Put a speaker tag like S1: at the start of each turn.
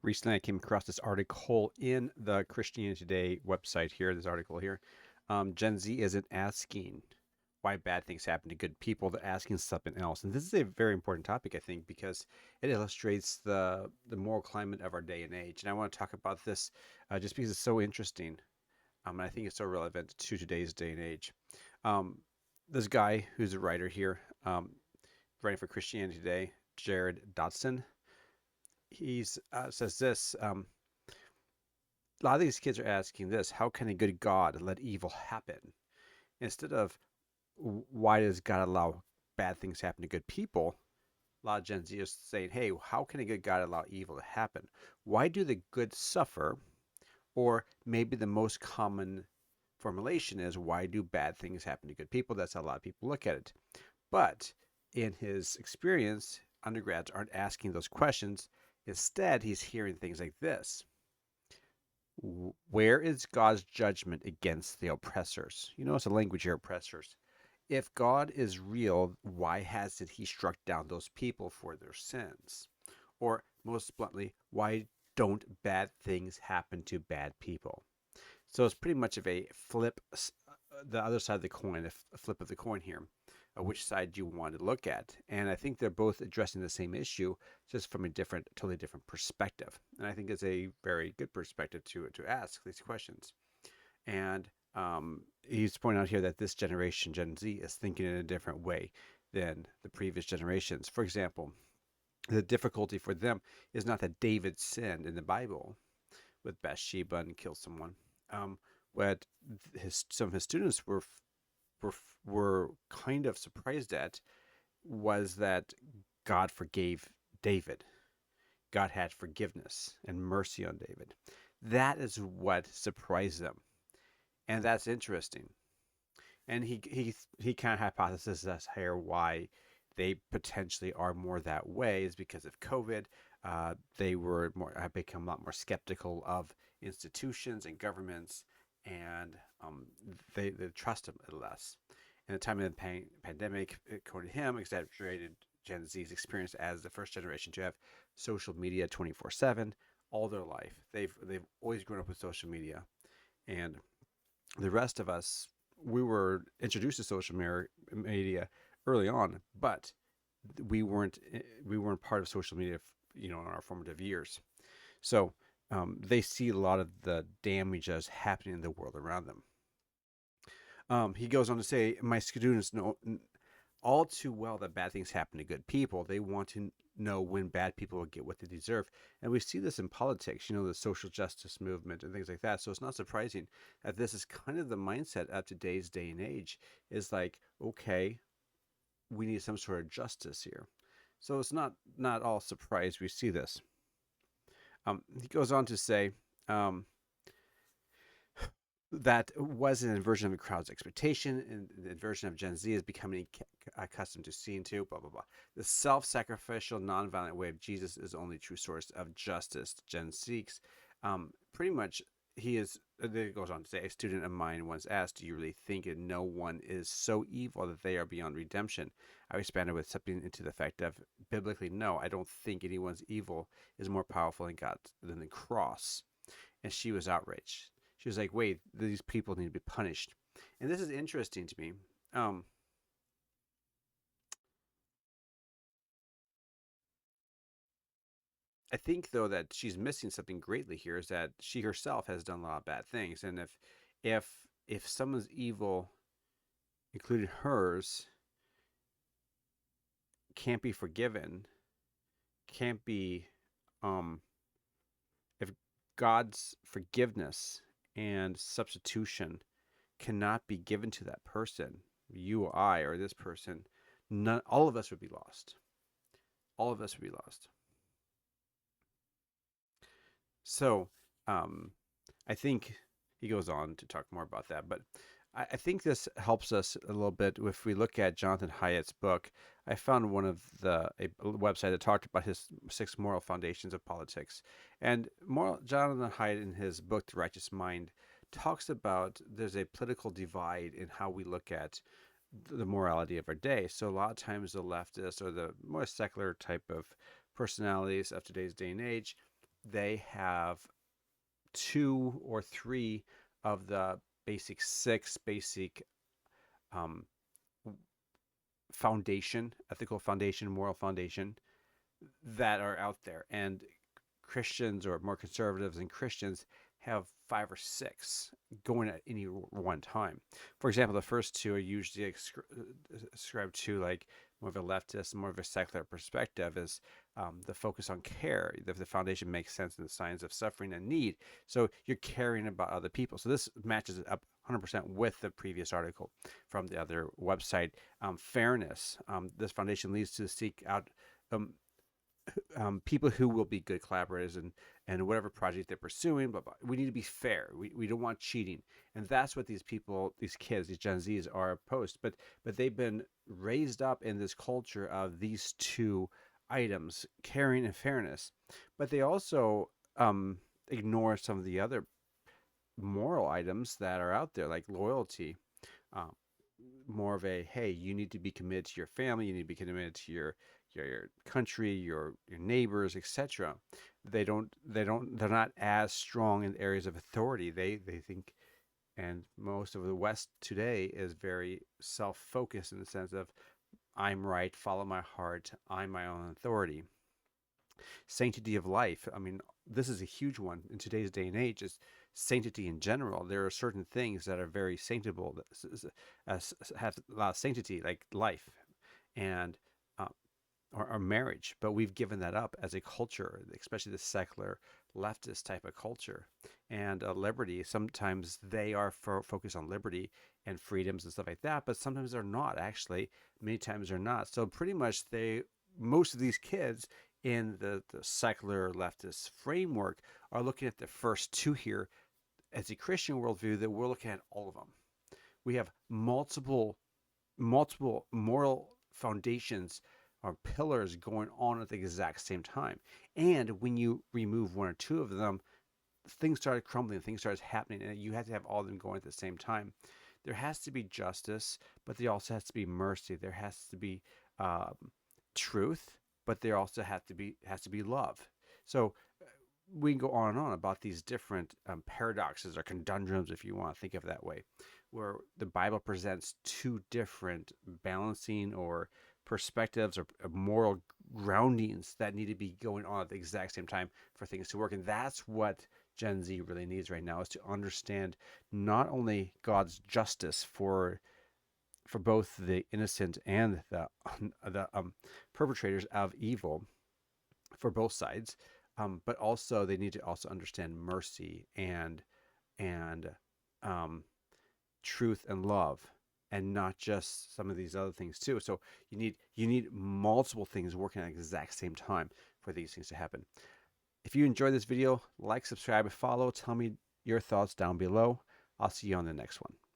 S1: Recently, I came across this article in the Christianity Today website here. This article here. Gen Z isn't asking why bad things happen to good people. They're asking something else. And this is a very important topic, I think, because it illustrates the moral climate of our day and age. And I want to talk about this just because it's so interesting. And I think it's so relevant to today's day and age. Um, this guy who's a writer here, writing for Christianity Today, Jared Dodson, he's says this. A lot of these kids are asking this: how can a good God let evil happen? Instead of why does God allow bad things happen to good people? A lot of Gen Z is saying, hey, how can a good God allow evil to happen? Why do the good suffer? Or maybe the most common formulation is, why do bad things happen to good people? That's how a lot of people look at it. But in his experience, undergrads aren't asking those questions. Instead, he's hearing things like this: where is God's judgment against the oppressors? You notice the language here, oppressors. If God is real, why hasn't he struck down those people for their sins? Or, most bluntly, why don't bad things happen to bad people? So it's pretty much of a flip, the other side of the coin, a flip of the coin here, which side you want to look at. And I think they're both addressing the same issue, just from a totally different perspective. And I think it's a very good perspective to ask these questions. And he's pointing out here that this generation, Gen Z, is thinking in a different way than the previous generations. For example, the difficulty for them is not that David sinned in the Bible with Bathsheba and killed someone. What some of his students were were kind of surprised at was that God forgave David. God had forgiveness and mercy on David. That is what surprised them, and that's interesting. And he kind of hypothesizes here why they potentially are more that way is because of COVID. They were more have become a lot more skeptical of institutions and governments, and they trust them less. In the time of the pandemic, according to him, exaggerated Gen Z's experience as the first generation to have social media 24/7 all their life. They've always grown up with social media, and the rest of us, we were introduced to social media early on, but we weren't part of social media, in our formative years. So they see a lot of the damage that's happening in the world around them. He goes on to say, my students know all too well that bad things happen to good people. They want to know when bad people will get what they deserve. And we see this in politics, the social justice movement and things like that. So it's not surprising that this is kind of the mindset of today's day and age, is like, okay, we need some sort of justice here. So it's not all surprise we see this. He goes on to say, that was an inversion of the crowd's expectation, and the inversion of Gen Z is becoming accustomed to seeing too, blah, blah, blah. The self-sacrificial, nonviolent way of Jesus is the only true source of justice Gen seeks. Pretty much, it goes on to say, a student of mine once asked, do you really think that no one is so evil that they are beyond redemption? I responded with something into the effect of, biblically, no, I don't think anyone's evil is more powerful than God than the cross. And she was outraged. She was like, wait, these people need to be punished. And this is interesting to me. Um, I think, though, that she's missing something greatly here, is that she herself has done a lot of bad things. And if if someone's evil, including hers, can't be forgiven, can't be, um, if God's forgiveness and substitution cannot be given to that person, you or I or this person, none, all of us would be lost. All of us would be lost. So, um, I think he goes on to talk more about that, but I think this helps us a little bit if we look at Jonathan Haidt's book. I found one of a website that talked about his 6 moral foundations of politics, and Jonathan Haidt in his book The Righteous Mind talks about there's a political divide in how we look at the morality of our day. So a lot of times the leftists or the more secular type of personalities of today's day and age they have two or three of the basic six basic um, foundation, ethical foundation, moral foundation that are out there. And Christians or more conservatives and Christians have five or six going at any one time. For example, the first two are usually ascribed to like more of a leftist, more of a secular perspective is the focus on care. The foundation makes sense in the signs of suffering and need. So you're caring about other people. So this matches up 100% with the previous article from the other website. Fairness. This foundation leads to seek out um, people who will be good collaborators and whatever project they're pursuing, but we need to be fair. We don't want cheating. And that's what these people, these kids, these Gen Zs are opposed. But they've been raised up in this culture of these two items, caring and fairness. But they also ignore some of the other moral items that are out there, like loyalty. Um, More of a hey, you need to be committed to your family, you need to be committed to your country, your neighbors, etc. They're not as strong in areas of authority. They think, and most of the West today is very self-focused in the sense of I'm right, follow my heart, I'm my own authority. Sanctity of life. I mean, this is a huge one in today's day and age. Is sanctity in general. There are certain things that are very sanctable, that have a lot of sanctity, like life and uh, or marriage. But we've given that up as a culture, especially the secular leftist type of culture. And liberty. Sometimes they are focused on liberty and freedoms and stuff like that, but sometimes they're not. Actually, many times they're not. So pretty much most of these kids in the secular leftist framework are looking at the first two here as a Christian worldview, that we're looking at all of them. We have multiple moral foundations or pillars going on at the exact same time. And when you remove one or two of them, things started crumbling, things started happening, and you had to have all of them going at the same time. There has to be justice, but there also has to be mercy. There has to be um, truth, but there also has to be love. So we can go on and on about these different paradoxes or conundrums, if you want to think of it that way, where the Bible presents two different balancing or perspectives or moral groundings that need to be going on at the exact same time for things to work. And that's what Gen Z really needs right now, is to understand not only God's justice for both the innocent and the perpetrators of evil, for both sides, but also they need to also understand mercy and um, truth and love, and not just some of these other things too. So you need multiple things working at the exact same time for these things to happen. If you enjoyed this video, like, subscribe, follow. Tell me your thoughts down below. I'll see you on the next one.